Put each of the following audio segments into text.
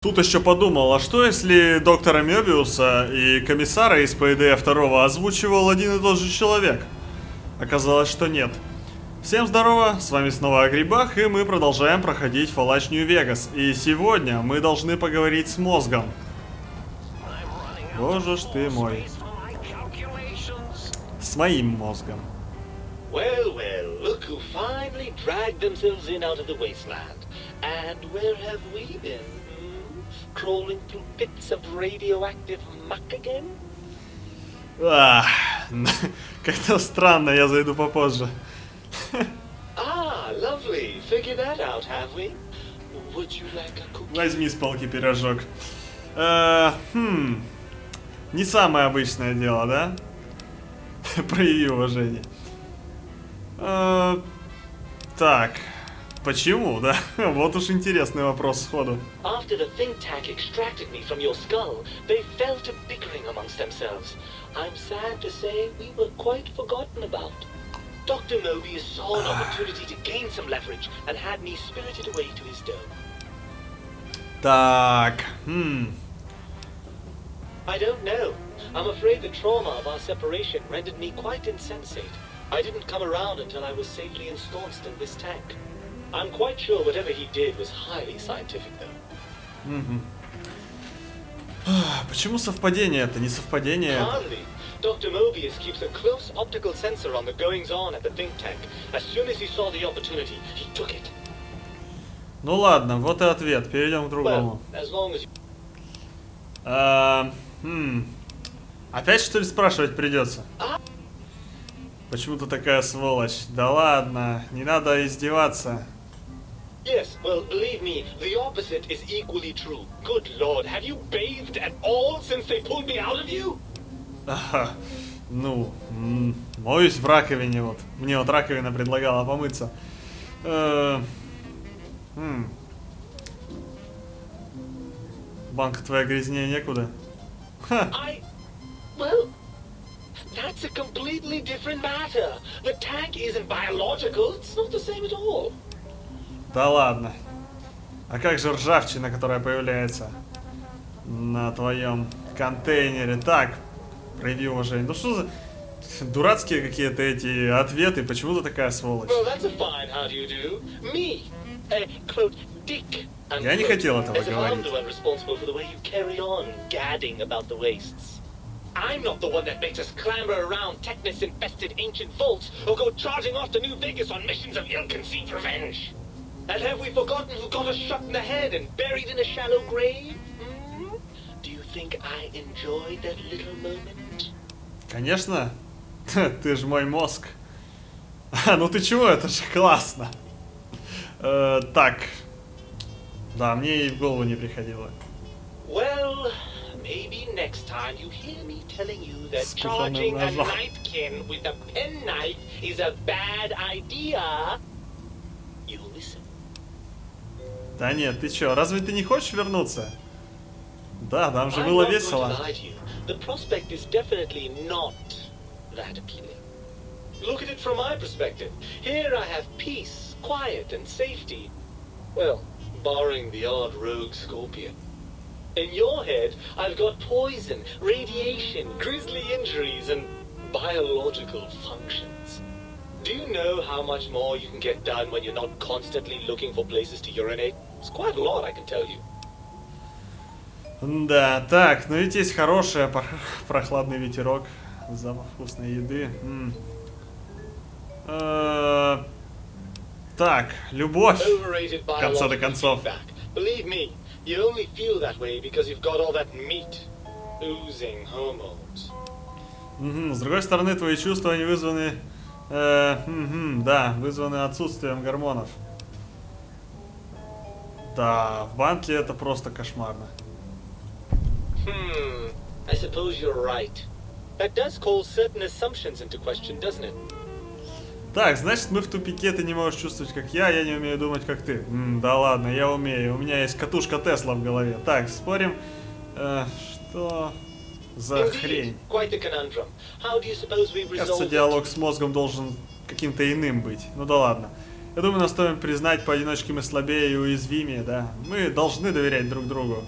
Тут еще подумал, а что если доктора Мёбиуса и комиссара из ПД 2 озвучивал один и тот же человек? Оказалось, что нет. Всем здорово, с вами снова Ogreebaah, и мы продолжаем проходить Fallout New Vegas. И сегодня мы должны поговорить с мозгом. Боже ж ты мой. С моим мозгом. Well, well, look who finally dragged themselves in out of the wasteland. And where have we been? Crawling through bits of radioactive muck again? Как-то странно, я зайду попозже. Ah, lovely. Figured that out, have we? Would you like a cookie? Возьми с полки пирожок. Не самое обычное дело, да? Прояви уважение. Так, почему, да? Вот уж интересный вопрос сходу. After the think tank extracted me from your skull, they fell to bickering amongst themselves. I'm sad to say we were quite forgotten about. Dr. Mobius saw an opportunity to gain some leverage and had me spirited away to his dome. Так, I don't know. I'm afraid the trauma of our separation rendered me quite insensate. I didn't come around until I was safely ensconced in this tank. I'm quite sure whatever he did was highly scientific, though. Почему совпадение это? Не совпадение это. Hardly. Dr. Mobius keeps a close optical sensor on the goings-on at the think tank. As soon as he saw the opportunity, he took it. Ну ладно, вот и ответ. Перейдем к другому. Well, as long as you... Опять что ли спрашивать придется? Почему ты такая сволочь? Да ладно, не надо издеваться. Yes, well, believe me, the opposite is equally true. Good lord, have you bathed at all since they pulled me out of you? Ну, моюсь в раковине вот. Мне вот раковина предлагала помыться. Банка твоя грязнее некуда. Well, that's a completely different matter. The tank isn't biological, it's not the same at all. Да ладно. А как же ржавчина, которая появляется на твоем контейнере? Так, прояви уважение. Ну что за дурацкие какие-то эти ответы? Почему ты такая сволочь? Well, that's a fine how do you do. Me, quote, Dick. Я не хотел этого as if I'm говорить. the one responsible for the way you carry on gadding about the wastes. I'm not the one that makes us clamber around Technus-infested ancient vaults or go charging off to New Vegas on missions of ill-conceived revenge. And have we forgotten who got us shot in the head and buried in a shallow grave? Do you think I enjoyed that little moment? Конечно. Ты же мой мозг. Ну ты чего? Это же классно. Так. Да, мне и в голову не приходило. Well, maybe next time you hear me telling you that charging a nightkin with a penknife is a bad idea, you'll listen. Да нет, ты чё, разве ты не хочешь вернуться? Да, там же было весело. The prospect is definitely not that appealing. Look at it from my perspective. Here I have peace, quiet, and safety. Well, barring the odd rogue scorpion. In your head, I've got poison, radiation, grisly injuries, and biological functions. Do you know how much more you can get done when you're not constantly looking for places to urinate? It's quite a lot, I can tell you. Да, так, но ведь есть хороший прохладный ветерок, запах вкусной еды. Так, любовь, в конце концов. Believe me, you only feel that way because you've got all that meat, oozing hormones. С другой стороны, твои чувства не вызваны, да, вызваны отсутствием гормонов. Да, в банке это просто кошмарно. I suppose you're right. That does call certain assumptions into question, doesn't it? Так, значит, мы в тупике, ты не можешь чувствовать, как я не умею думать, как ты. Да ладно, я умею, у меня есть катушка Тесла в голове. Так, спорим, что за хрень? Кажется, диалог с мозгом должен каким-то иным быть. Ну да ладно. Я думаю, нас стоит признать, поодиночке мы слабее и уязвимее, да. Мы должны доверять друг другу.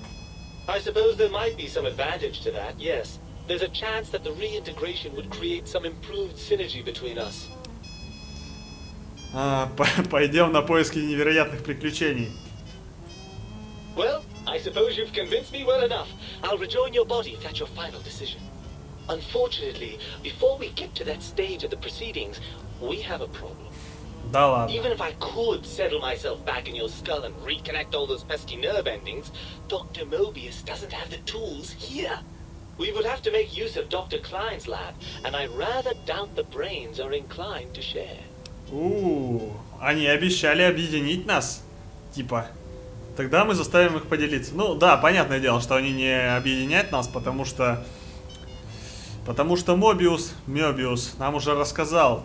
I suppose there might be some advantage to that, yes. There's a chance that the reintegration would create some improved synergy between us. Пойдем на поиски невероятных приключений. Well, I suppose you've convinced me well enough. I'll rejoin your body if that's your final decision. Unfortunately, before we get to that stage of the proceedings, we have a problem. Да ладно. Even if I could settle myself back in your skull and reconnect all those pesky nerve endings, Dr. Mobius doesn't have the tools here. We would have to make use of Dr. Klein's lab, and I rather doubt the brains are inclined to share. Они обещали объединить нас. Типа, тогда мы заставим их поделиться. Ну да, понятное дело, что они не объединят нас, потому что Мёбиус нам уже рассказал,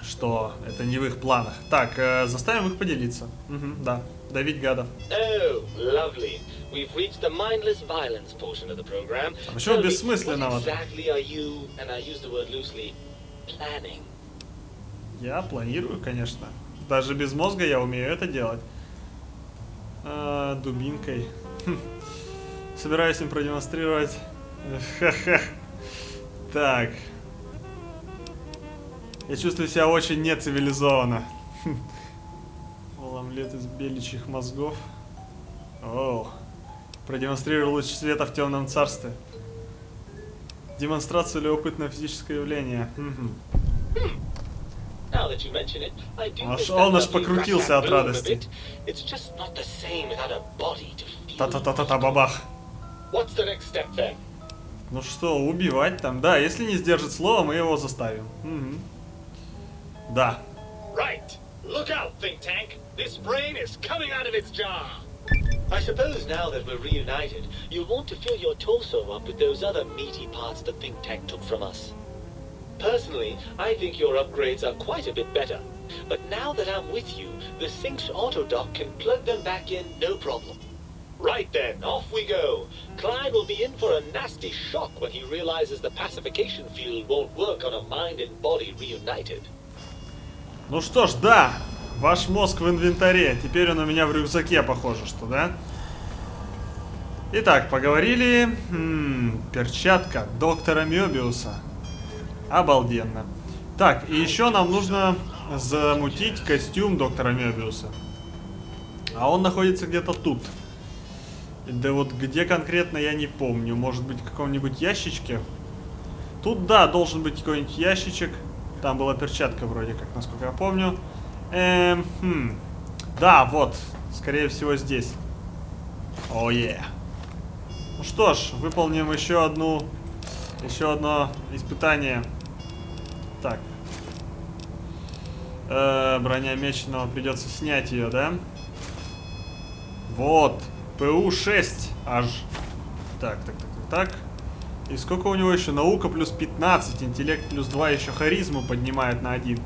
что это не в их планах. Так, заставим их поделиться. Угу, да, давить гадов. Oh, lovely. We've reached the mindless violence portion of the program. А почему бессмысленно? What exactly are you, and I use the word loosely, planning? Я планирую, конечно. Даже без мозга я умею это делать. Дубинкой. Собираюсь им продемонстрировать. Так. Я чувствую себя очень нецивилизованно. Омлет из беличьих мозгов. О, продемонстрирую луч света в темном царстве. Демонстрация любопытное физическое явление. Он аж покрутился от радости. Та-та-та-та-та, бабах. Ну что, убивать там? Да, если не сдержит слово, мы его заставим. Да. Right. Look out, think tank. This brain is coming out of its jar. I suppose now that we're reunited, you'll want to fill your torso up with those other meaty parts the think tank took from us. Personally, I think your upgrades are quite a bit better. But now that I'm with you, the Sync's autodock can plug them back in no problem. Right then, off we go. Klein will be in for a nasty shock when he realizes the pacification field won't work on a mind and body reunited. Ну что ж, да, ваш мозг в инвентаре. Теперь он у меня в рюкзаке, похоже, что, да? Итак, поговорили. Перчатка доктора Мёбиуса. Обалденно. Так, и еще нам нужно замутить костюм доктора Мёбиуса. А он находится где-то тут. Да вот где конкретно, я не помню. Может быть, в каком-нибудь ящичке? Тут, да, должен быть какой-нибудь ящичек. Там была перчатка вроде как, насколько я помню. Да, вот. Скорее всего, здесь. О, Ну что ж, выполним еще одно испытание. Так. Броня меченого, придется снять ее, да? Вот. ПУ-6 аж. Так. И сколько у него еще? Наука плюс 15, интеллект плюс 2, еще харизму поднимает на 1.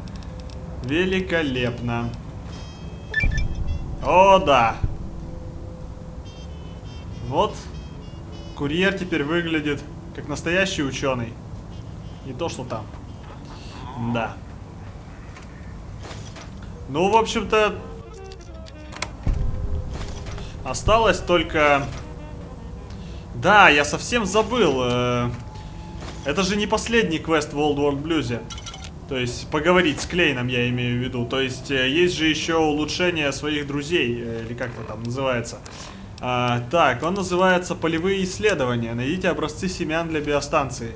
Великолепно. О, да. Вот. Курьер теперь выглядит как настоящий ученый. Не то, что там. Да. Ну, в общем-то, осталось только... Да, я совсем забыл. Это же не последний квест в Old World Blues. То есть, поговорить с Клейном, я имею в виду. То есть, есть же еще улучшение своих друзей. Или как это там называется. Так, он называется «Полевые исследования». Найдите образцы семян для биостанции.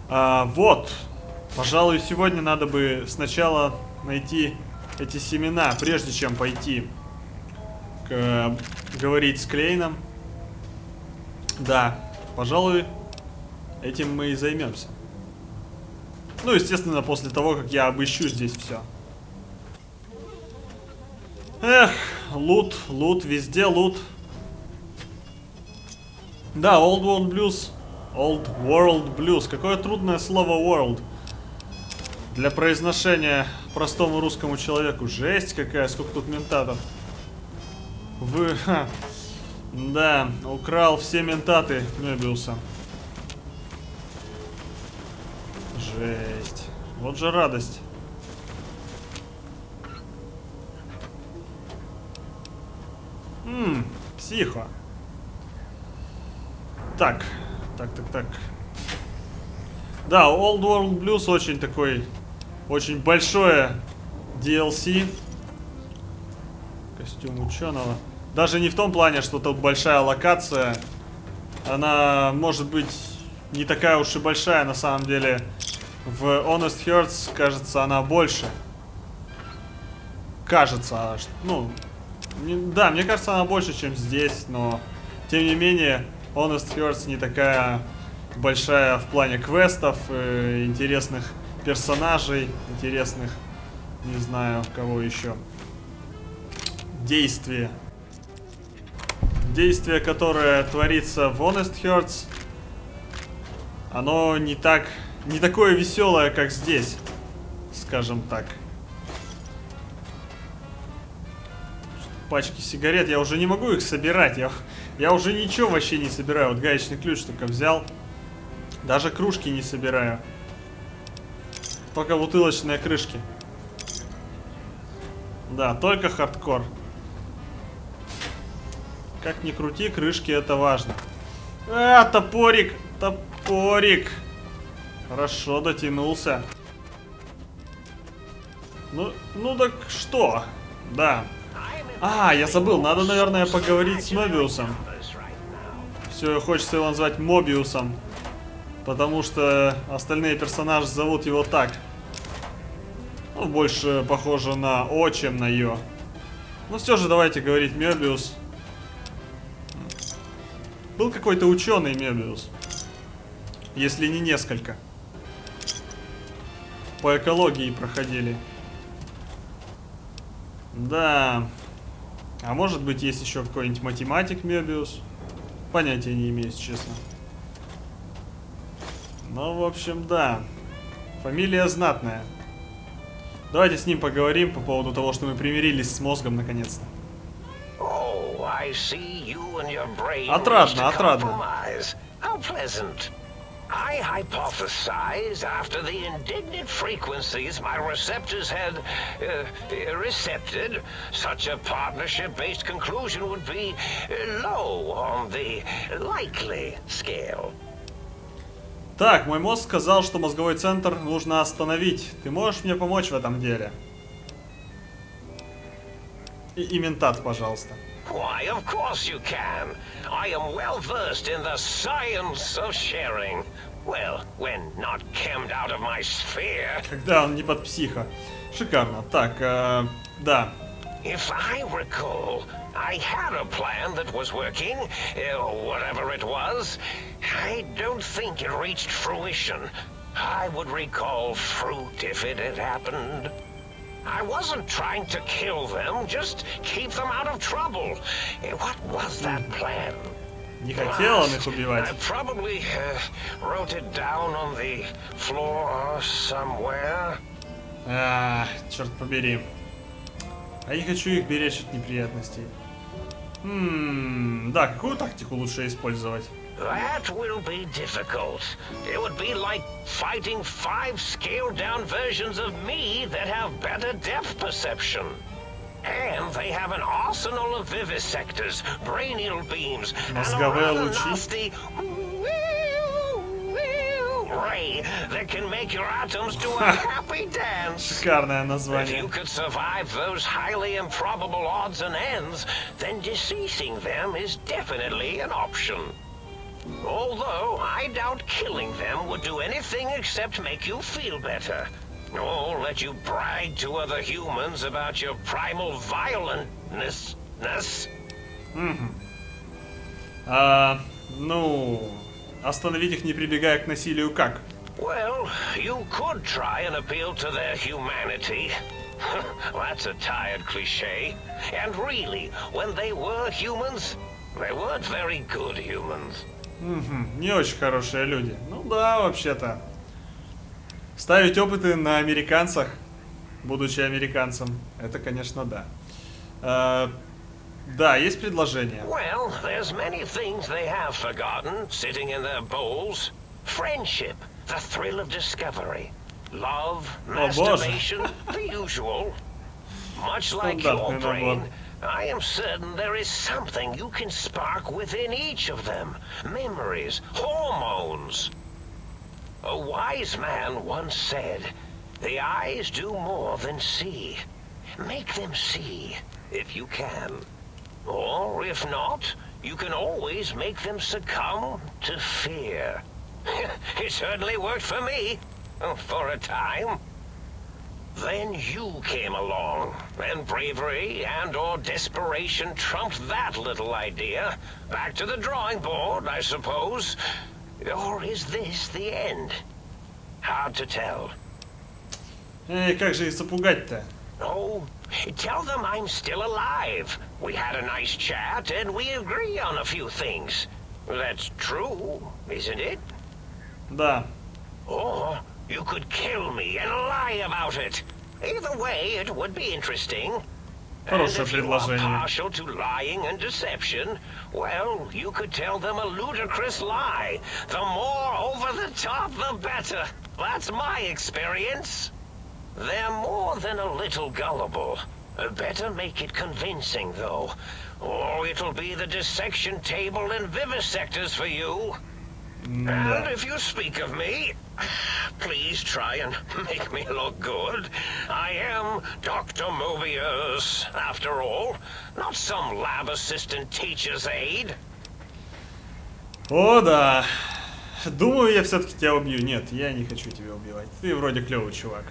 Вот. Пожалуй, сегодня надо бы сначала найти эти семена, прежде чем пойти говорить с Клейном. Да, пожалуй, этим мы и займемся. Ну, естественно, после того, как я обыщу здесь все. Эх, лут, везде лут. Да, Old World Blues. Какое трудное слово world. Для произношения простому русскому человеку. Жесть какая, сколько тут ментатов. Да, украл все ментаты Мёбиуса. Жесть. Вот же радость. Психо. Так. Да, Old World Blues очень такой, очень большое DLC. Костюм ученого. Даже не в том плане, что тут большая локация. Она может быть не такая уж и большая, на самом деле. В Honest Hearts, кажется, она больше. Кажется, ну, да, мне кажется, она больше, чем здесь, но тем не менее, Honest Hearts не такая большая в плане квестов, интересных персонажей, интересных, не знаю, кого еще. Действие, которое творится в Honest Hearts, оно не такое веселое, как здесь, скажем так. Пачки сигарет, я уже не могу их собирать, я уже ничего вообще не собираю. Вот гаечный ключ только взял, даже кружки не собираю, только бутылочные крышки. Да, только хардкор. Как ни крути, крышки это важно. Топорик! Топорик! Хорошо, дотянулся. Ну так что? Да. Я забыл, надо, наверное, поговорить с Мобиусом. Все, хочется его назвать Мобиусом. Потому что остальные персонажи зовут его так. Ну, больше похоже на О, чем на Ё. Ну все же, давайте говорить Мебиус. Был какой-то ученый Мебиус. Если не несколько. По экологии проходили. Да. А может быть, есть еще какой-нибудь математик Мебиус? Понятия не имею, если честно. Ну, в общем, да. Фамилия знатная. Давайте с ним поговорим по поводу того, что мы примирились с мозгом наконец-то. Отрадно. I hypothesize after the indignant frequencies my receptors had recepted, such a partnership-based conclusion would be low on the likely scale. Так, мой мозг сказал, что мозговой центр нужно остановить. Ты можешь мне помочь в этом деле? И ментат, пожалуйста. Why, of course you can. I am well versed in the science of sharing. Well, when not chemmed out of my sphere. Когда он не под психо. Шикарно. Так, да. If I recall, I had a plan that was working, whatever it was. I don't think it reached fruition. I would recall fruit if it had happened. I wasn't trying to kill them, just keep them out of trouble. What was that plan? Не хотел он их убивать. I probably wrote it down on the floor somewhere. Черт побери. А я хочу их беречь от неприятностей. Да, какую тактику лучше использовать? That will be difficult. It would be like fighting 5 scaled-down versions of me that have better depth perception. And they have an arsenal of vivisectors, brainial beams, and a rather nasty ray that can make your atoms do a happy dance. Шикарное название. If you could survive those highly improbable odds and ends, then deceasing them is definitely an option. Although, I doubt killing them would do anything except make you feel better. Or let you brag to other humans about your primal violentness. Ну, остановить их, не прибегая к насилию, как? Well, you could try and appeal to their humanity. That's a tired cliche. And really, when they were humans, they weren't very good humans. Не очень хорошие люди. Ну да, вообще-то. Ставить опыты на американцах, будучи американцем, это, конечно, да. Да, есть предложение. Well, there's many things they have forgotten, sitting in their bowls. Friendship, the thrill of discovery. Love, masturbation, the usual. Much like your brain, I am certain there is something you can spark within each of them. Memories, hormones. A wise man once said, the eyes do more than see. Make them see, if you can. Or, if not, you can always make them succumb to fear. It certainly worked for me, for a time. Then you came along, and bravery and/or desperation trumped that little idea. Back to the drawing board, I suppose. Or is this the end? Hard to tell. Эй, как же их запугать-то? Oh, tell them I'm still alive. We had a nice chat, and we agree on a few things. That's true, isn't it? Да. Or you could kill me and lie about it. Either way, it would be interesting. And Хорошее if you are предложение. partial to lying and deception, well, you could tell them a ludicrous lie. The more over the top, the better. That's my experience. They're more than a little gullible. Better make it convincing, though. Or it'll be the dissection table and vivisectors for you. And if you speak of me, please try and make me look good. I am Dr. Mobius, after all. Not some lab assistant teacher's aide. О, да. Думаю, я все-таки тебя убью. Нет, я не хочу тебя убивать. Ты вроде клевый чувак.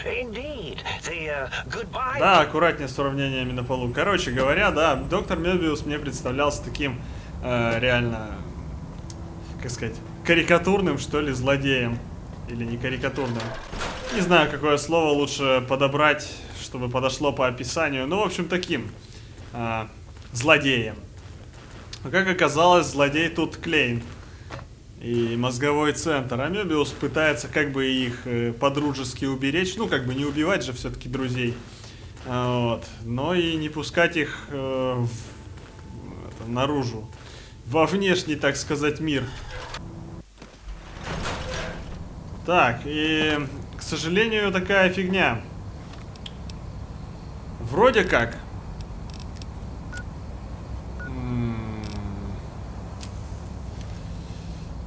Indeed. The goodbye. Да, аккуратнее с уравнениями на полу. Короче говоря, да, доктор Мебиус мне представлялся таким реально, как сказать, карикатурным, что ли, злодеем. Или не карикатурным. Не знаю, какое слово лучше подобрать, чтобы подошло по описанию. Ну, в общем, таким злодеем. Но, как оказалось, злодей тут Клейн и мозговой центр. А Мебиус пытается как бы их подружески уберечь. Ну, как бы не убивать же все-таки друзей. Вот. Но и не пускать их наружу. Во внешний, так сказать, мир. Так, и, к сожалению, такая фигня. Вроде как.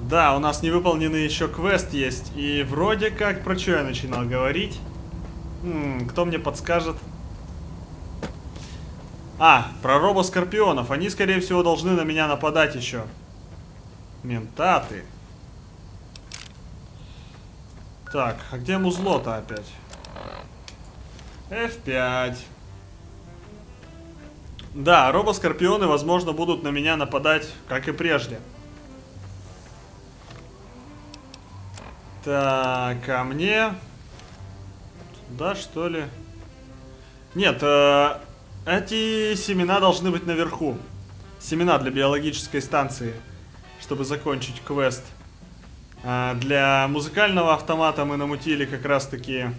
Да, у нас не выполненный еще квест есть. И вроде как, про что я начинал говорить? Кто мне подскажет? Про робоскорпионов. Они, скорее всего, должны на меня нападать еще. Ментаты. Так, а где музло-то опять? F5. Да, робоскорпионы, возможно, будут на меня нападать, как и прежде. Так, а мне... Туда, что ли? Нет, эти семена должны быть наверху. Семена для биологической станции, чтобы закончить квест. Для музыкального автомата мы намутили как раз-таки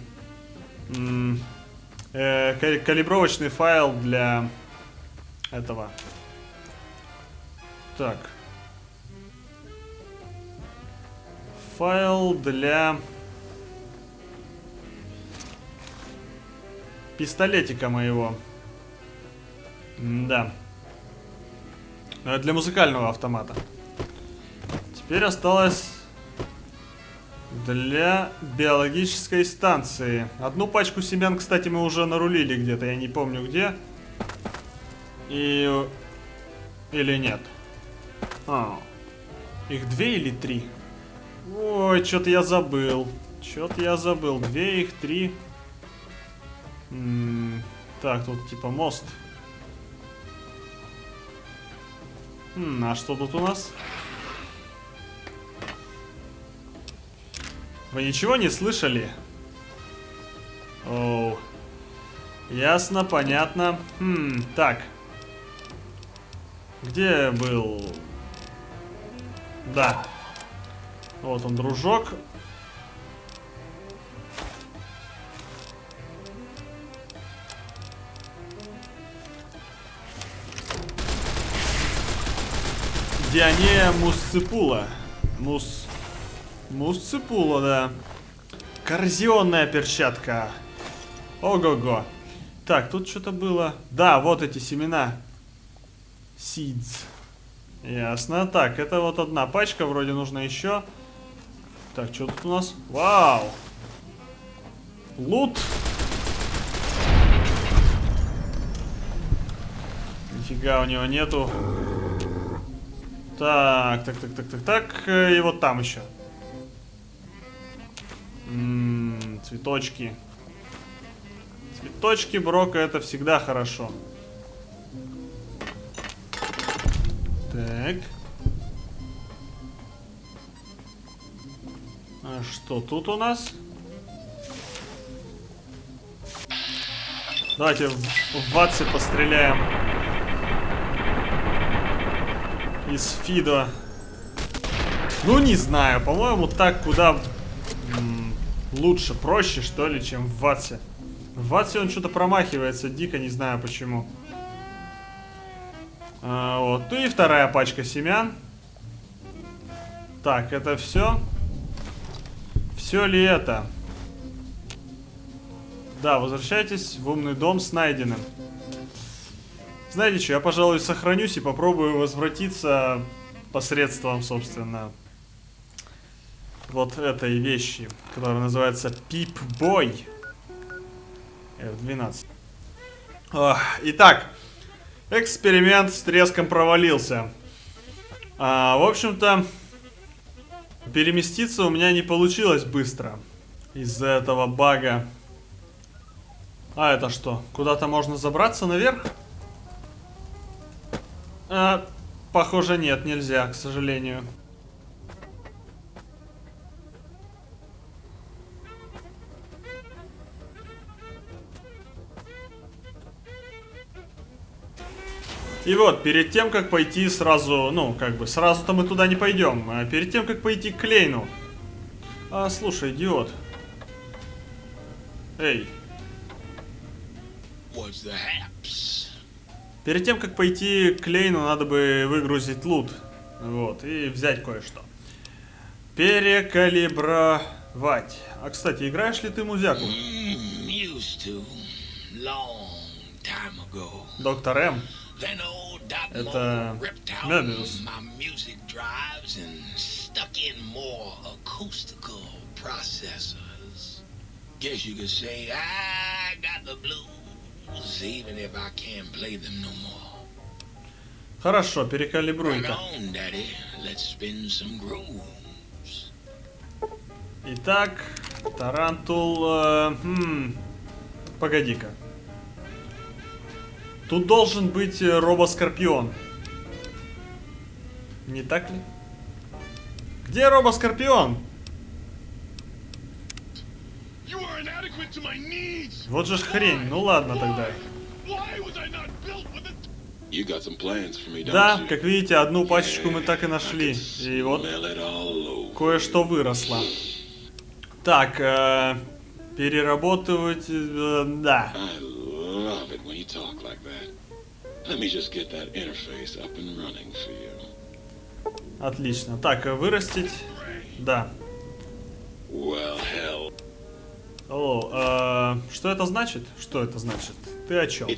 калибровочный файл для этого. Так. Файл для пистолетика моего. Да. Для музыкального автомата. Теперь осталось для биологической станции. Одну пачку семян, кстати, мы уже нарулили где-то. Я не помню где. И... Или нет. Их 2 или 3? Ой, что-то я забыл. Что-то я забыл. 2, их 3. Так, тут типа мост. А что тут у нас? Вы ничего не слышали? Оу. Ясно, понятно. Так. Где был? Да. Вот он, дружок. Дионея мусципула. Мусципула, да. Коррозионная перчатка. Ого-го. Так, тут что-то было. Да, вот эти семена. Seeds. Ясно. Так, это вот одна пачка, вроде нужно еще. Так, что тут у нас? Вау! Лут! Нифига у него нету. Так. И вот там еще. Цветочки. Цветочки Брока, это всегда хорошо. Так. А что тут у нас? Давайте в Ватсе постреляем. Из Фидо. Ну, не знаю. По-моему, так куда лучше, проще, что ли, чем в Ватсе. В Ватсе он что-то промахивается дико, не знаю почему. Вот. Ну и вторая пачка семян. Так, это все? Все ли это? Да, возвращайтесь в умный дом с найденным. Знаете что, я, пожалуй, сохранюсь и попробую возвратиться посредством, собственно, вот этой вещи, которая называется Пип-бой. F12. Итак, эксперимент с треском провалился. В общем-то, переместиться у меня не получилось быстро из-за этого бага. А это что? Куда-то можно забраться наверх? Похоже, нет, нельзя, к сожалению. И вот, перед тем, как пойти сразу, ну, как бы, сразу-то мы туда не пойдем. А перед тем, как пойти к Клейну. Слушай, идиот. Эй. Перед тем, как пойти к Клейну, надо бы выгрузить лут. Вот, и взять кое-что. Перекалибровать. А, кстати, играешь ли ты музяку? Доктор М. Это Мебиус. Хорошо, перекалибруй-ка. Итак, Тарантул... Погоди-ка. Тут должен быть робоскорпион. Не так ли? Где робоскорпион? Вот же ж хрень. Ну ладно тогда. Да, как видите, одну пачечку мы так и нашли. И вот кое-что выросло. Так, перерабатывать... да. Отлично. Так, вырастить. Да. О, что это значит? Что это значит? Ты о чем?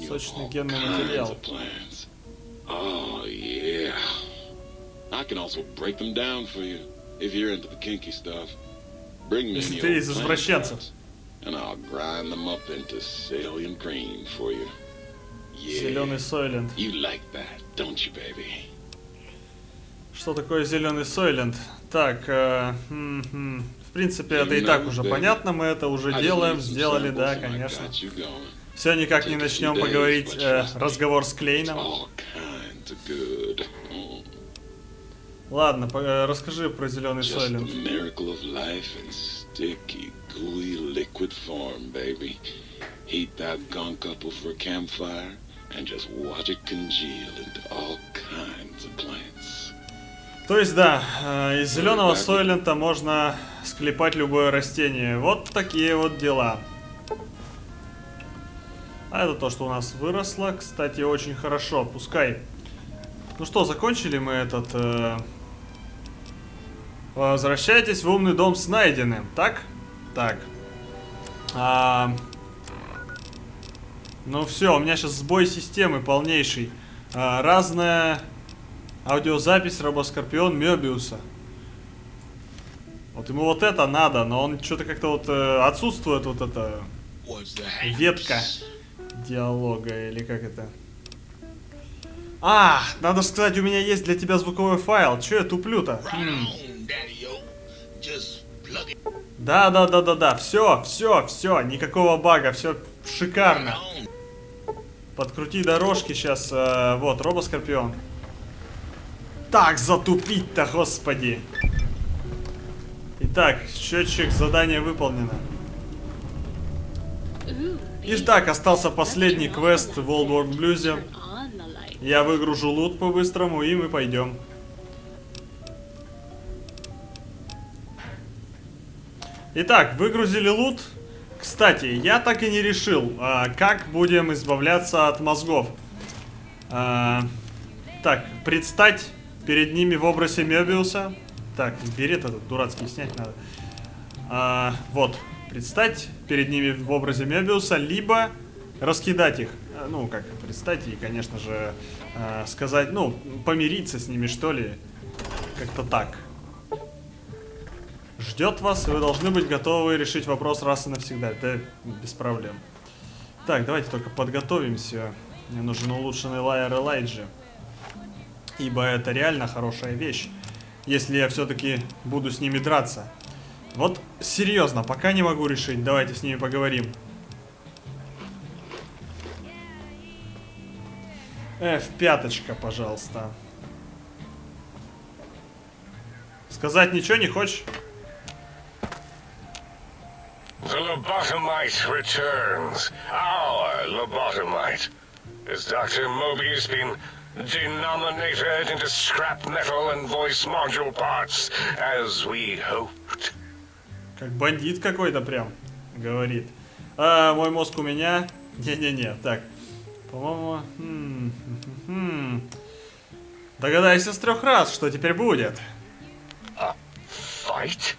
Сочный генный материал. Если ты из извращенцев. Зеленый Сойленд. Что такое зеленый Сойленд? Так, в принципе, это и так уже понятно, мы это уже делаем, сделали, да, конечно. Все никак не начнем поговорить разговор с Клейном. Ладно, расскажи про зеленый Сойленд. То есть, да, из зеленого Сойлента можно склепать любое растение. Вот такие вот дела. А это то, что у нас выросло. Кстати, очень хорошо. Пускай. Ну что, закончили мы этот Возвращайтесь в умный дом с найденным. Так? Так. Ну все, у меня сейчас сбой системы полнейший. Разная аудиозапись Робоскорпион Мёбиуса. Вот ему вот это надо, но он что-то как-то вот отсутствует вот эта ветка диалога, или как это. Надо сказать, у меня есть для тебя звуковой файл. Че я туплю-то? Да. Все, никакого бага, все шикарно. Подкрути дорожки сейчас. Вот, Робоскорпион. Так, затупить-то, господи. Итак, счетчик, задание выполнено. Итак, остался последний квест в Old World Blues. Я выгружу лут по-быстрому, и мы пойдем. Итак, выгрузили лут. Кстати, я так и не решил, как будем избавляться от мозгов. Так, предстать перед ними в образе Мёбиуса. Так, берет этот дурацкий снять надо. Вот, предстать перед ними в образе Мёбиуса, либо раскидать их. Ну, как предстать и, конечно же, сказать, ну, помириться с ними, что ли. Как-то так. Ждет вас, и вы должны быть готовы решить вопрос раз и навсегда. Это без проблем. Так, давайте только подготовимся. Мне нужен улучшенный лайер Элайджи. Ибо это реально хорошая вещь. Если я все-таки буду с ними драться. Вот серьезно, пока не могу решить. Давайте с ними поговорим. F5, пожалуйста. Сказать ничего не хочешь? The lobotomite returns. Our lobotomite. Has Dr. Mobius been denominated into scrap metal and voice module parts, as we hoped? Как бандит какой-то прям говорит. Мой мозг у меня. Не-не-не, так. По-моему... Догадайся с 3 раз, что теперь будет. Fight?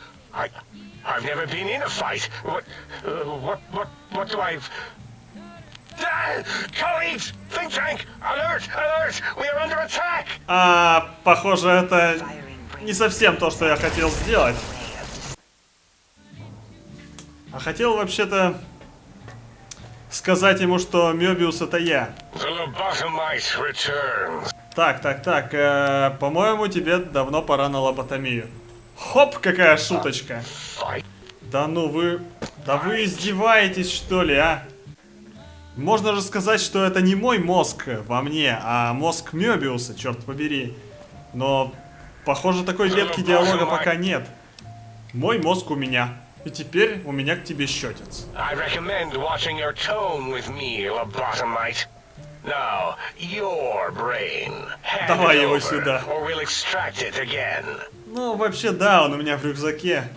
I've never been in a fight. What do I... Colleagues! Think tank! Alert! Alert! We are under attack! Похоже, это не совсем то, что я хотел сделать. А хотел вообще-то сказать ему, что Мёбиус это я. Так, по-моему, тебе давно пора на лоботомию. Хоп, какая шуточка. Да ну вы... Да вы издеваетесь, что ли, а? Можно же сказать, что это не мой мозг во мне, а мозг Мёбиуса, черт побери. Но, похоже, такой ветки диалога пока нет. Мой мозг у меня. И теперь у меня к тебе счетец. Давай его сюда. Ну, вообще, да, он у меня в рюкзаке.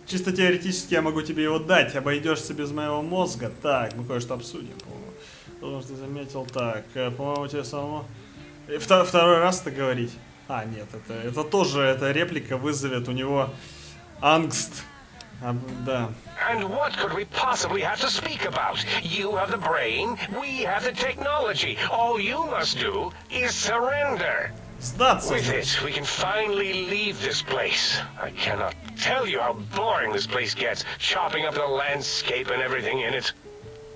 Чисто теоретически я могу тебе его дать. Обойдешься без моего мозга. Так, мы кое-что обсудим, по-моему. Потому что ты заметил. Так, по-моему, тебе самому... Второй раз это говорить? Нет, это тоже, эта реплика вызовет у него ангст. Да. And what could we possibly have to speak about? You have the brain, we have the technology. All you must do is surrender. Сдаться. With it, we can finally leave this place. I cannot tell you how boring this place gets, chopping up the landscape and everything in it.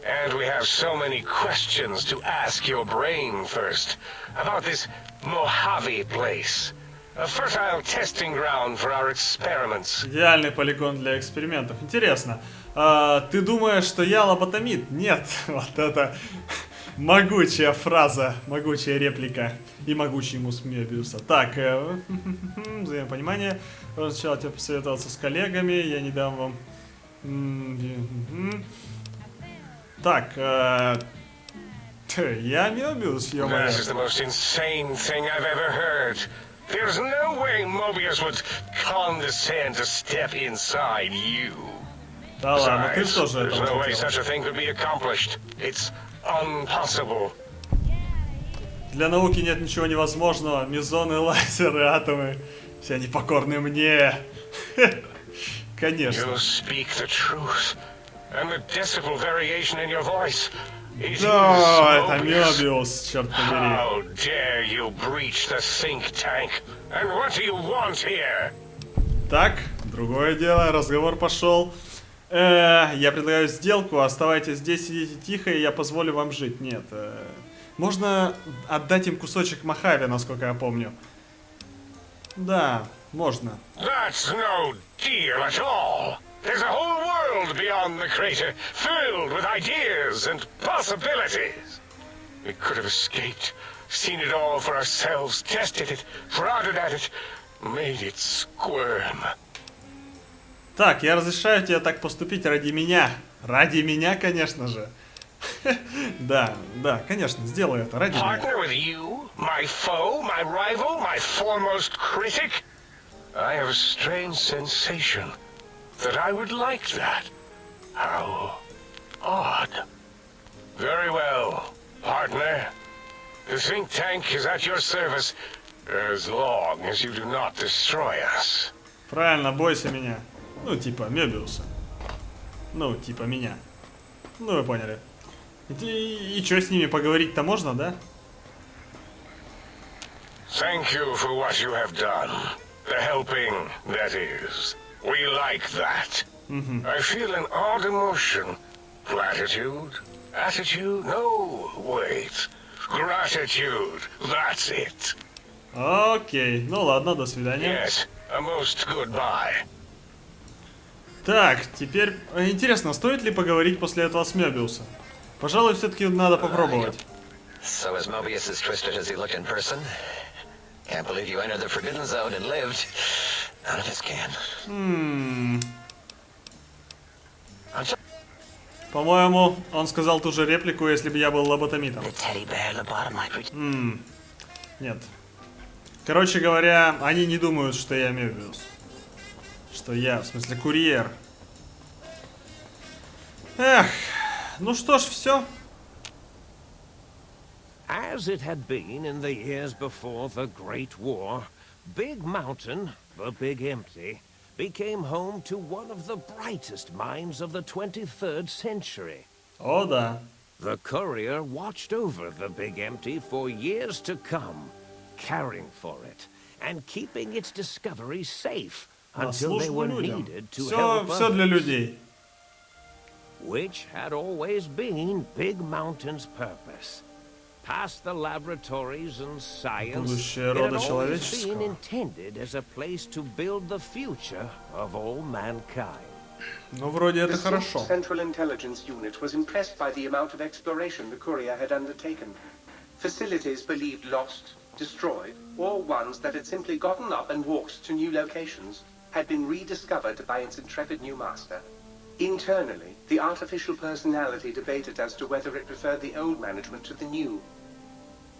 And we have so many questions to ask your brain first. About this Mojave place. A fertile testing ground for our experiments. Идеальный полигон для экспериментов. Интересно. Ты думаешь, что я лоботомит? Нет. Вот это могучая фраза, могучая реплика и могучий мозг Мёбиуса. Так, взаимопонимание. Сначала тебе посоветоваться с коллегами. Я не дам вам... Так, я Мёбиус, ё-моё. This is the most insane thing I've ever heard. There's no way Mobius would condescend to step inside you. Да ладно, ты что же There's это no way хотел? such a thing could be accomplished. It's impossible. Для науки нет ничего невозможного. Мезоны, лазеры, атомы. Все они покорны мне. Конечно. You speak the truth. And the decibel variation in your voice. It Да, is это Mobius. Мёбиус, черт побери. How dare you breach the think tank? And what do you want here? Так, другое дело, разговор пошел. Я предлагаю сделку, оставайтесь здесь, сидите тихо, и я позволю вам жить. Нет, можно отдать им кусочек Мохаве, насколько я помню. Да, можно. That's no deal at all. There's a whole world beyond the crater, filled with ideas and possibilities. We could have escaped, seen it all for ourselves, tested it, prodded at it, made it squirm. Так, я разрешаю тебе так поступить ради меня. Ради меня, конечно же. Да, конечно, сделаю это ради меня. Partner with you, my foe, my rival, my foremost critic? I have a strange sensation that I would like that. How odd. Very well, partner. The think tank is at your service as long as you do not destroy us. Правильно, бойся меня. Ну, типа Мёбиуса. Ну, типа меня. Ну, вы поняли. И что, с ними поговорить-то можно, да? Thank you for what you have done. The helping, that is. We like that. I feel an odd emotion. Gratitude? Attitude? No, wait. Gratitude. That's it. Окей, ну ладно, до свидания. Yes, a most goodbye. Так, теперь интересно, стоит ли поговорить после этого с Мёбиусом? Пожалуй, все-таки надо попробовать. So is Mobius as twisted as he looked in person? Can't believe you entered the Forbidden Zone and lived. None of us can. По-моему, он сказал ту же реплику, если бы я был лоботомитом. The teddy bear lobotomite. Нет. Короче говоря, они не думают, что я Мёбиус. Что я, в смысле, курьер. Эх, ну что ж, все. As it had been in the years before the Great War, Big Mountain, the Big Empty, became home to one of the brightest minds of the 23rd century. О, да. The courier watched over the Big Empty for years to come, caring for it and keeping its discoveries safe На until they службу were людям. needed to help Все для others, людей. which had always been Big Mountain's purpose. Past the laboratories and science, Будущее it рода had always been человеческого. intended as a place to build the future of all mankind. Ну, вроде это The хорошо. Central Intelligence Unit was impressed by the amount of exploration the courier had undertaken. Facilities believed lost, destroyed, or ones that had simply gotten up and walked to new locations had been rediscovered by its intrepid new master. Internally, the artificial personality debated as to whether it preferred the old management to the new,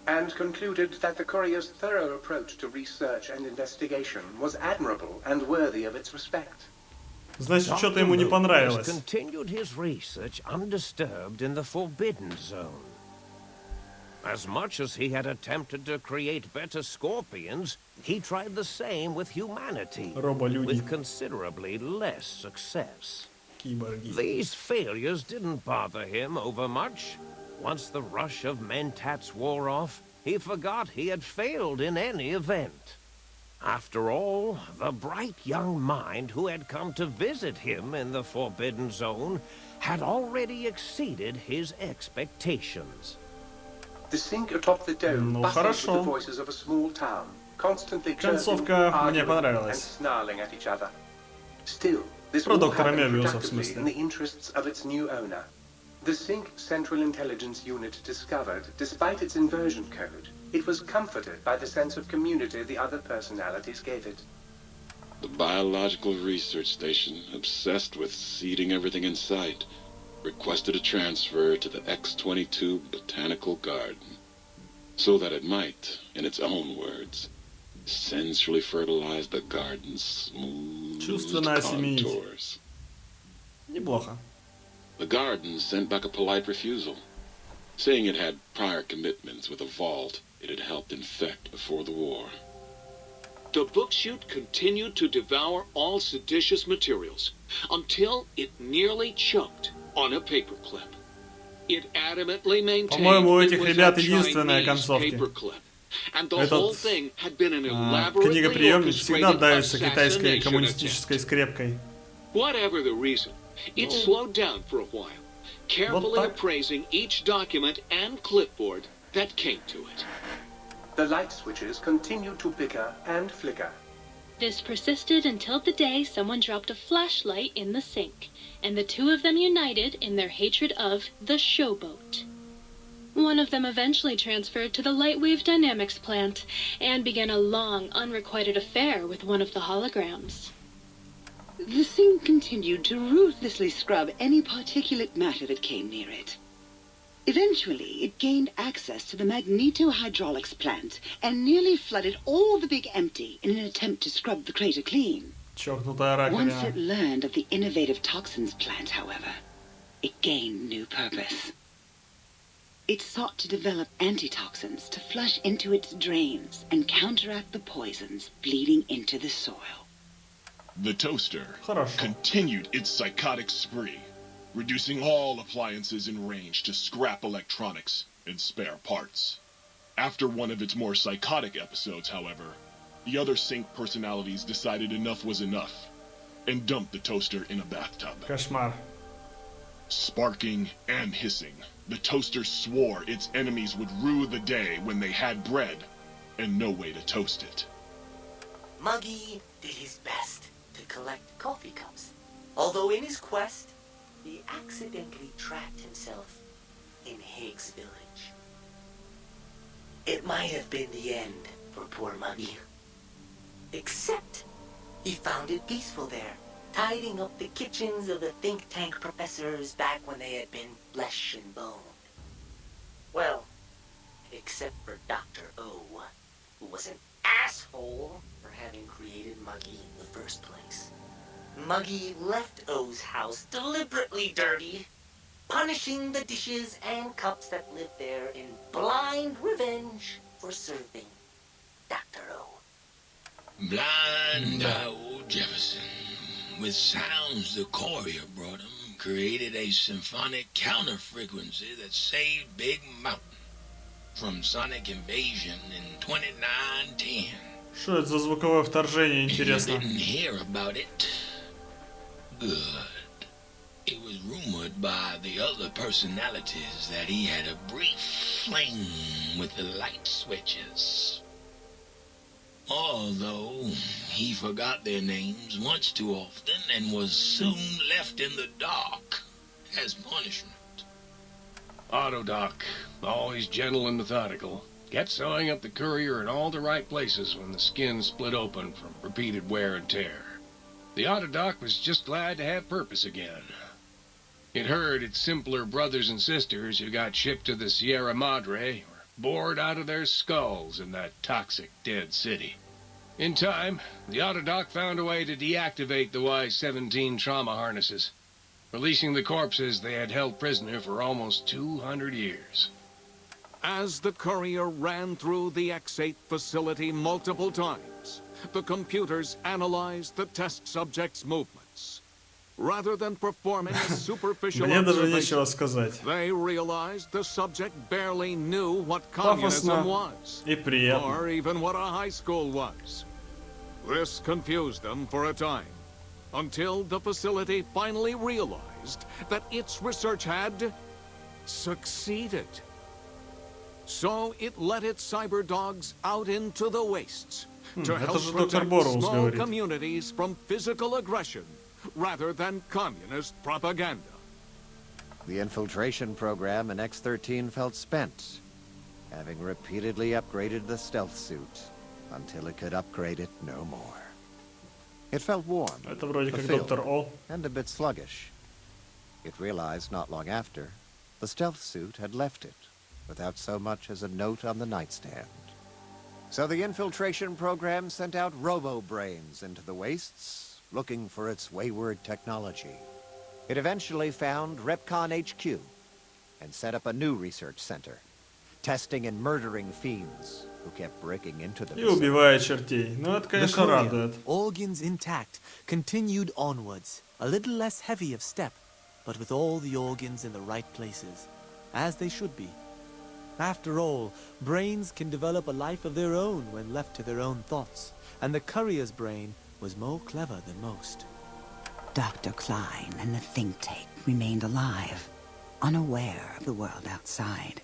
and concluded that the courier's thorough approach to research and investigation was admirable and worthy of its respect. Значит, что-то Dr. ему не Mobius понравилось. continued his research undisturbed in the Forbidden Zone. As much as he had attempted to create better scorpions, he tried the same with humanity, Роболюди. with considerably less success. Киборги. These failures didn't bother him over much. Once the rush of mentats wore off, he forgot he had failed in any event. After all, the bright young mind who had come to visit him in the Forbidden Zone had already exceeded his expectations. The sink atop the dome Ну, bustled with хорошо. the voices of a small town, constantly chirping, Концовка мне arguing, and понравилась. snarling at each other. Still, this Про all доктора happened Мёбиуса, в productively смысле. in the interests of its new owner. The Sync Central Intelligence Unit discovered, despite its inversion code, it was comforted by the sense of community the other personalities gave it. The biological research station, obsessed with seeding everything in sight, requested a transfer to the X-22 Botanical Garden, so that it might, in its own words, sensually fertilize the garden's smooth Чувственно осеменить. contours. Неплохо. The garden sent back a polite refusal, saying it had prior commitments with a vault it had helped infect before the war. The book chute continued to devour all seditious materials until it nearly choked on a paperclip. It adamantly maintained По-моему, у it этих was ребят a единственная Chinese концовки. paperclip, and the whole thing had been an elaborately Книгоприемник всегда orchestrated давится китайской assassination коммунистической attempt. скрепкой. Whatever the reason, it slowed down for a while, carefully appraising each document and clipboard that came to it. The light switches continued to bicker and flicker. This persisted until the day someone dropped a flashlight in the sink, and the two of them united in their hatred of the showboat. One of them eventually transferred to the Lightwave Dynamics plant and began a long, unrequited affair with one of the holograms. The thing continued to ruthlessly scrub any particulate matter that came near it. Eventually, it gained access to the magneto-hydraulics plant and nearly flooded all the Big Empty in an attempt to scrub the crater clean. Once it learned of the innovative toxins plant, however, it gained new purpose. It sought to develop antitoxins to flush into its drains and counteract the poisons bleeding into the soil. The toaster continued its psychotic spree, reducing all appliances in range to scrap electronics and spare parts. After one of its more psychotic episodes, however, the other Sync personalities decided enough was enough and dumped the toaster in a bathtub. Кошмар. Sparking and hissing, the toaster swore its enemies would rue the day when they had bread and no way to toast it. Muggy did his best to collect coffee cups, although in his quest, he accidentally trapped himself in Higgs Village. It might have been the end for poor Muggy. Except he found it peaceful there, tidying up the kitchens of the think tank professors back when they had been flesh and bone. Well, except for Dr. O, who was an asshole for having created Muggy in the first place. Muggy left O's house deliberately dirty, punishing the dishes and cups that lived there in blind revenge for serving Dr. O. Blind old Jefferson, with sounds the courier brought him, created a symphonic counter-frequency that saved Big Mountain from sonic invasion in 2910. Что это за звуковое вторжение, интересно? You didn't hear about it. Good. It was rumored by the other personalities that he had a brief fling with the light switches. Although he forgot their names once too often and was soon left in the dark as punishment. Autodoc, always gentle and methodical, kept sewing up the courier in all the right places when the skin split open from repeated wear and tear. The Autodoc was just glad to have purpose again. It heard its simpler brothers and sisters who got shipped to the Sierra Madre were bored out of their skulls in that toxic dead city. In time, the Autodoc found a way to deactivate the Y-17 trauma harnesses, releasing the corpses they had held prisoner for almost 200 years. As the courier ran through the X-8 facility multiple times, the computers analyzed the test subject's movements. Rather than performing a superficial observation, they realized the subject barely knew what communism was, or even what a high school was. This confused them for a time, until the facility finally realized that its research had succeeded. So it let its cyber dogs out into the wastes to help protect small communities from physical aggression rather than communist propaganda. The infiltration program in X-13 felt spent, having repeatedly upgraded the stealth suit until it could upgrade it no more. It felt warm, fulfilled, and a bit sluggish. It realized not long after, the stealth suit had left it, without so much as a note on the nightstand. So the infiltration program sent out robo-brains into the wastes, looking for its wayward technology. It eventually found Repcon HQ, and set up a new research center, testing and murdering fiends who kept breaking into the И убивая чертей. Ну, это, конечно, радует. Organs intact, continued onwards, a little less heavy of step, but with all the organs in the right places, as they should be. After all, brains can develop a life of their own when left to their own thoughts, and the courier's brain was more clever than most. Dr. Klein and the think tank remained alive, unaware of the world outside.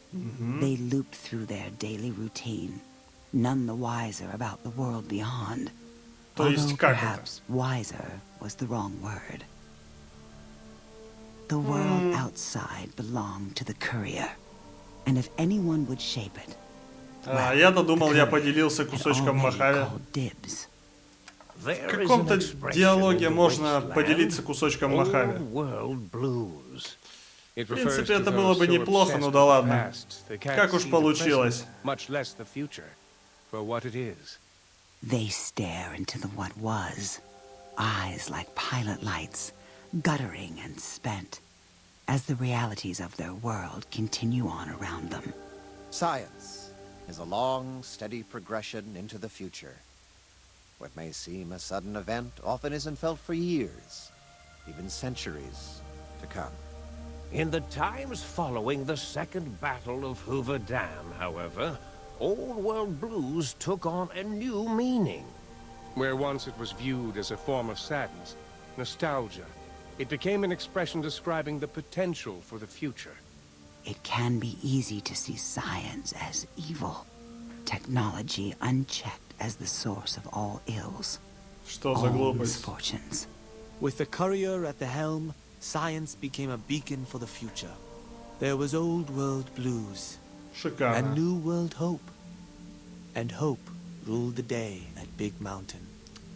They looped through their daily routine, none the wiser about the world beyond. Although perhaps wiser was the wrong word. The world outside belonged to the courier, and if anyone would shape it, я-то думал, я поделился кусочком Мохаве. В каком-то диалоге можно поделиться кусочком Мохаве. В принципе, это было бы неплохо, но да ладно. Как уж получилось. They stare into the what was, eyes like pilot lights, guttering and spent, as the realities of their world continue on around them. Science is a long, steady progression into the future. What may seem a sudden event often isn't felt for years, even centuries to come. In the times following the Second Battle of Hoover Dam, however, Old World blues took on a new meaning. Where once it was viewed as a form of sadness, nostalgia, it became an expression describing the potential for the future. It can be easy to see science as evil, technology unchecked as the source of all ills, all misfortunes. With the courier at the helm, science became a beacon for the future. There was Old World blues, and New World hope. And hope ruled the day at Big Mountain.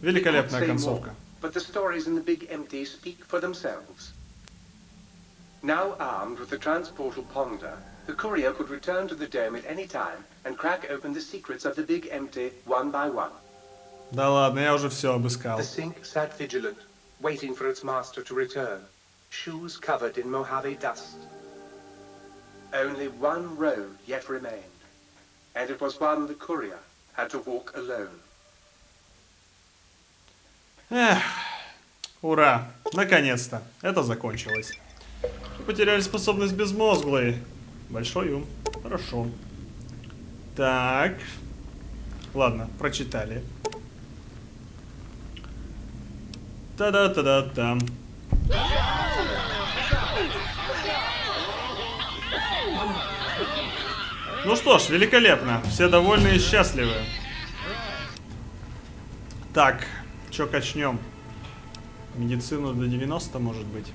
Великолепная концовка. But the stories in the Big Empty speak for themselves. Now armed with the transportal Ponder, the courier could return to the dome at any time and crack open the secrets of the Big Empty one by one. Да ладно, я уже все обыскал. The sink sat vigilant, waiting for its master to return, shoes covered in Mojave dust. Only one road yet remained, and it was one the courier had to walk alone. Эх, ура, наконец-то, это закончилось. Потеряли способность безмозглой. Большой ум, хорошо. Так, ладно, прочитали. Та-да-та-да-там. Ну что ж, великолепно. Все довольны и счастливы. Так, чё качнем? Медицину до 90, может быть.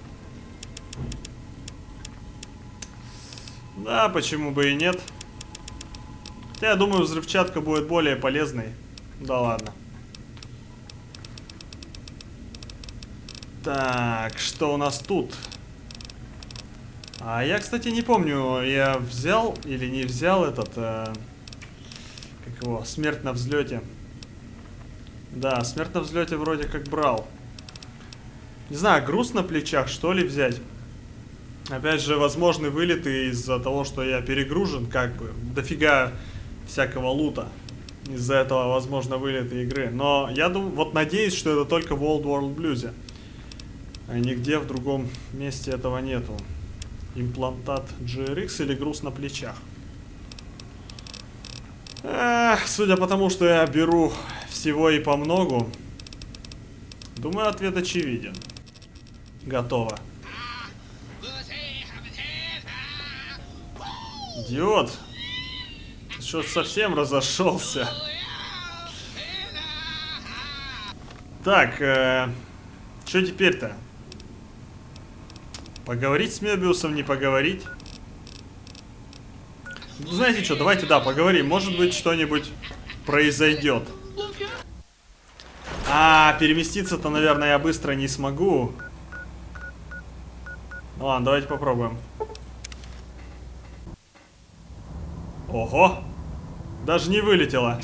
Да, почему бы и нет. Хотя я думаю, взрывчатка будет более полезной. Да ладно. Так, что у нас тут? А я, кстати, не помню, я взял или не взял этот, как его, смерть на взлете. Да, смерть на взлете вроде как брал. Не знаю, груз на плечах, что ли, взять? Опять же, возможны вылеты из-за того, что я перегружен, как бы, дофига всякого лута. Из-за этого, возможно, вылеты игры. Но я думаю, вот надеюсь, что это только в Old World Blues. А нигде в другом месте этого нету. Имплантат GRX или груз на плечах. Судя по тому, что я беру всего и по многу, думаю, ответ очевиден. Готово. Идиот! Что-то совсем разошелся. Так, что теперь-то? Поговорить с Мёбиусом, не поговорить? Ну, знаете что, давайте, да, поговорим. Может быть, что-нибудь произойдет. А, переместиться-то, наверное, я быстро не смогу. Ну ладно, давайте попробуем. Ого! Даже не вылетело.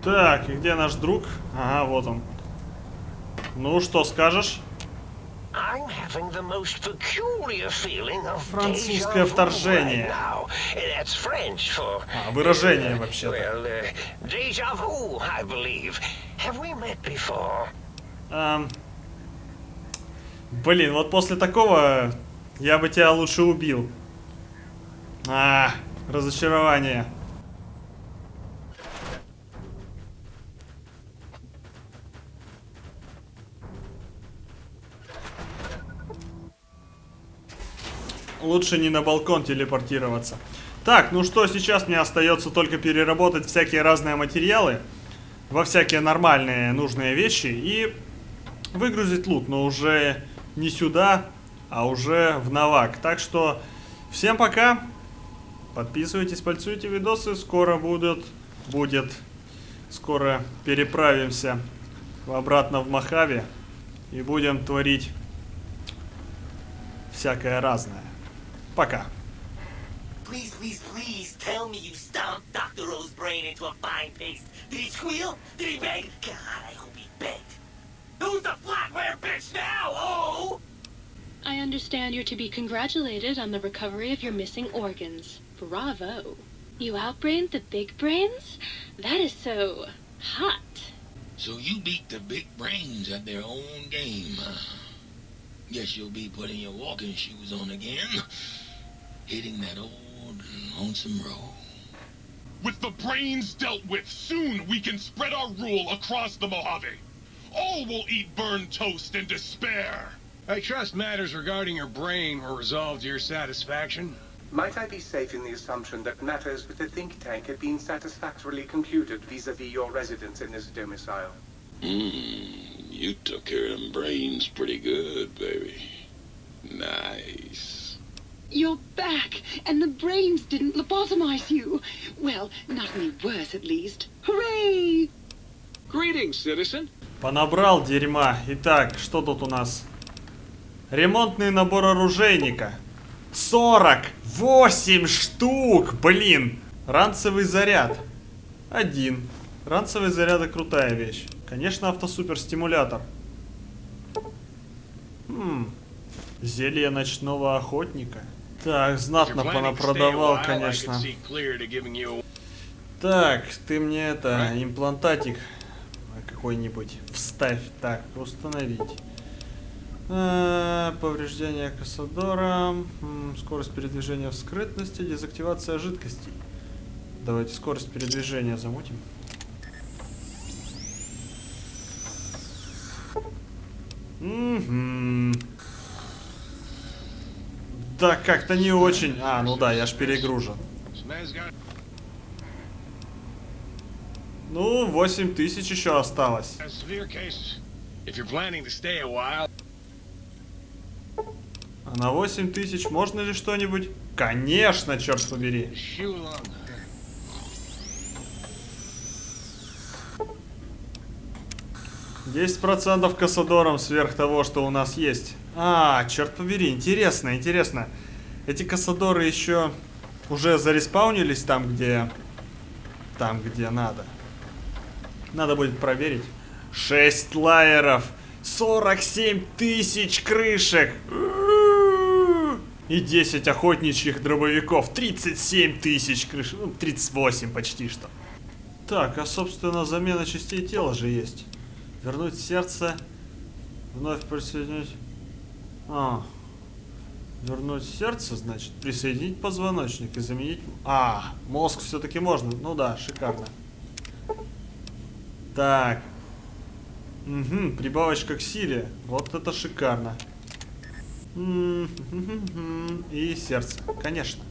Так, и где наш друг? Ага, вот он. Ну, что скажешь? I'm having the most peculiar feeling of Французское вторжение. That's French for выражение вообще-то. Well, déjà vu, I believe. Have we met before? Блин, вот после такого я бы тебя лучше убил. Разочарование. Лучше не на балкон телепортироваться. Так, ну что, сейчас мне остается только переработать всякие разные материалы во всякие нормальные нужные вещи и выгрузить лут, но уже не сюда, а уже в навак. Так что всем пока. Подписывайтесь, пальцуйте видосы. Скоро будет. Скоро переправимся обратно в Мохаве и будем творить всякое разное. Пока. Please, please, please tell me you stomped Dr. O's brain into a fine paste. Did he squeal? Did he beg? God, I hope he begged. Who's the flatware bitch now, oh? I understand you're to be congratulated on the recovery of your missing organs. Bravo. You outbrained the big brains? That is so hot. So you beat the big brains at their own game, huh? Guess you'll be putting your walking shoes on again. Hitting that old lonesome road. With the brains dealt with, soon we can spread our rule across the Mojave. All will eat burned toast in despair. I trust matters regarding your brain were resolved to your satisfaction. Might I be safe in the assumption that matters with the think tank have been satisfactorily concluded vis-a-vis your residence in this domicile? You took care of them brains pretty good, baby. Nice. You're back, and the brains didn't lobotomize you. Well, not any worse, at least. Hooray! Greetings, citizen. Понабрал дерьма. Итак, что тут у нас? Ремонтный набор оружейника. 48 штук! Блин! Ранцевый заряд. 1. Ранцевый заряд — это крутая вещь. Конечно, автосуперстимулятор. Зелье ночного охотника. Так, знатно понапродавал, конечно. Так, ты мне это, имплантатик какой-нибудь вставь. Так, установить. Повреждение кассадора. Скорость передвижения в скрытности. Дезактивация жидкостей. Давайте скорость передвижения замутим. Да, как-то не очень. Ну да, я ж перегружен. Ну, 8000 еще осталось. А на 8000 можно ли что-нибудь? Конечно, черт побери. 10% кассадором сверх того, что у нас есть. Черт побери, интересно, интересно. Эти кассадоры еще уже зареспаунились там, где надо. Надо будет проверить. 6 лайеров. 47 тысяч крышек. И 10 охотничьих дробовиков. 37 тысяч крышек. Ну, 38 почти что. Так, а собственно замена частей тела же есть. Вернуть сердце. Вновь присоединить. Вернуть сердце, значит, присоединить позвоночник и заменить... мозг все-таки можно. Ну да, шикарно. Так. Прибавочка к силе. Вот это шикарно. И сердце, конечно.